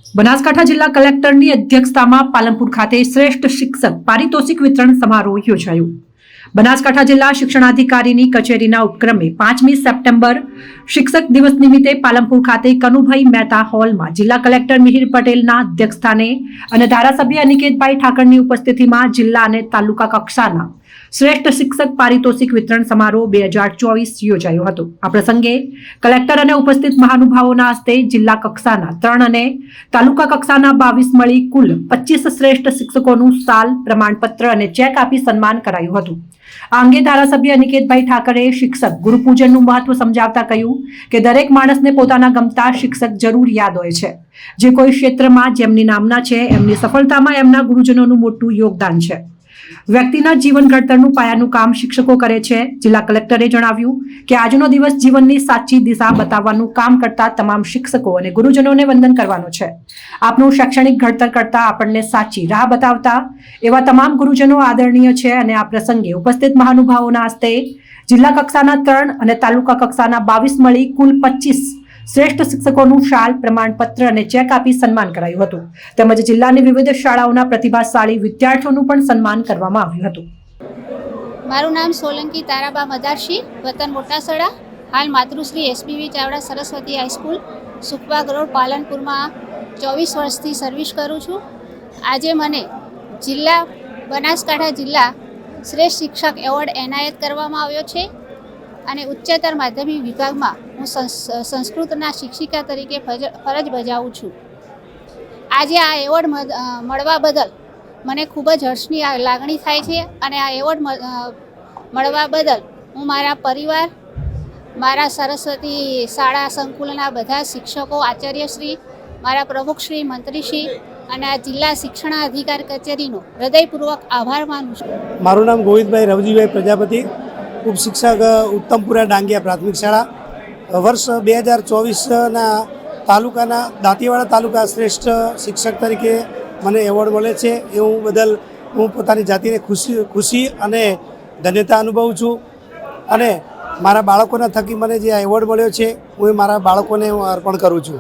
બનાસકાંઠા જિલ્લા કલેક્ટરની અધ્યક્ષતામાં પાલનપુર ખાતે શ્રેષ્ઠ શિક્ષક પારિતોષિક વિતરણ સમારોહ યોજાયો। બનાસકાંઠા જિલ્લા શિક્ષણાધિકારીની કચેરીના ઉપક્રમે 5મી સપ્ટેમ્બર શિક્ષક દિવસ નિમિત્તે પાલનપુર ખાતે કનુભાઈ મહેતા હોલમાં જિલ્લા કલેક્ટર મિહિર પટેલના અધ્યક્ષસ્થાને અને ધારાસભ્ય અનિકેતભાઈ ઠાકરની ઉપસ્થિતિમાં જિલ્લા અને તાલુકા કક્ષાના શ્રેષ્ઠ શિક્ષક પારિતોષિક વિતરણ સમારોહ 2024 યોજાયો હતો। આ પ્રસંગે કલેક્ટર અને ઉપસ્થિત મહાનુભાવોના હસ્તે જિલ્લા કક્ષાના 3 અને તાલુકા કક્ષાના 22 મળી કુલ 25 શ્રેષ્ઠ શિક્ષકોનું સાલ, પ્રમાણપત્ર અને ચેક આપી સન્માન કરાયું હતું। આ અંગે ધારાસભ્ય અનિકેતભાઈ ઠાકરે શિક્ષક ગુરુપૂજનનું મહત્વ સમજાવતા કહ્યું કે દરેક માણસને પોતાના ગમતા શિક્ષક જરૂર યાદ હોય છે। જે કોઈ ક્ષેત્રમાં જેમની નામના છે એમની સફળતામાં એમના ગુરુજનોનું મોટું યોગદાન છે। વ્યક્તિના જીવન ઘડતરનું પાયાનું કામ શિક્ષકો કરે છે। જિલ્લા કલેક્ટરે જણાવ્યું કે આજનો દિવસ જીવનની સાચી દિશા બતાવવાનું કામ કરતા તમામ શિક્ષકો અને ગુરુજનોને વંદન કરવાનો છે। આપનું શૈક્ષણિક ઘડતર કરતા આપણને સાચી રાહ બતાવતા એવા તમામ ગુરુજનો આદરણીય છે અને આ પ્રસંગે ઉપસ્થિત મહાનુભાવોના હસ્તે જિલ્લા કક્ષાના 3 અને તાલુકા કક્ષાના 22 મળી કુલ 25 શ્રેષ્ઠ શિક્ષકોનું શાલ, પ્રમાણપત્ર અને ચેક આપી સન્માન કરાયું હતું। તેમજ જિલ્લાની વિવિધ શાળાઓના પ્રતિભાશાળી વિદ્યાર્થીઓનું પણ સન્માન કરવામાં આવ્યું હતું। મારું નામ સોલંકી તારાબા મદારશી, વતન મોટાસડા, હાલ માતૃશ્રી એસબીવી ચાવડા સરસ્વતી હાઈસ્કૂલ, સુખબાગ રોડ, પાલનપુરમાં 24 વર્ષથી સર્વિસ કરું છું। આજે મને જિલ્લા બનાસકાંઠા જિલ્લા શ્રેષ્ઠ શિક્ષક એવોર્ડ એનાયત કરવામાં આવ્યો છે અને ઉચ્ચતર માધ્યમિક વિભાગમાં હું સંસ્કૃતના શિક્ષિકા તરીકે ફરજ બજાવું છું। આજે આ એવોર્ડ મળવા બદલ મને ખૂબ જ હર્ષની લાગણી થાય છે અને આ એવોર્ડ મળવા બદલ હું મારા પરિવાર, મારા સરસ્વતી શાળા સંકુલના બધા શિક્ષકો, આચાર્યશ્રી, મારા પ્રમુખશ્રી, મંત્રીશ્રી અને આ જિલ્લા શિક્ષણાધિકાર કચેરીનો હૃદયપૂર્વક આભાર માનું છું। મારું નામ ગોવિંદભાઈ રવજીભાઈ પ્રજાપતિ, ઉપશિક્ષક ઉત્તમપુરા ડાંગિયા પ્રાથમિક શાળા। વર્ષ 2024ના તાલુકાના દાંતીવાડા તાલુકા શ્રેષ્ઠ શિક્ષક તરીકે મને એવોર્ડ મળે છે એ બદલ હું પોતાની જાતિને ખુશી અને ધન્યતા અનુભવું છું અને મારા બાળકોના થકી મને જે આ એવોર્ડ મળ્યો છે હું મારા બાળકોને અર્પણ કરું છું।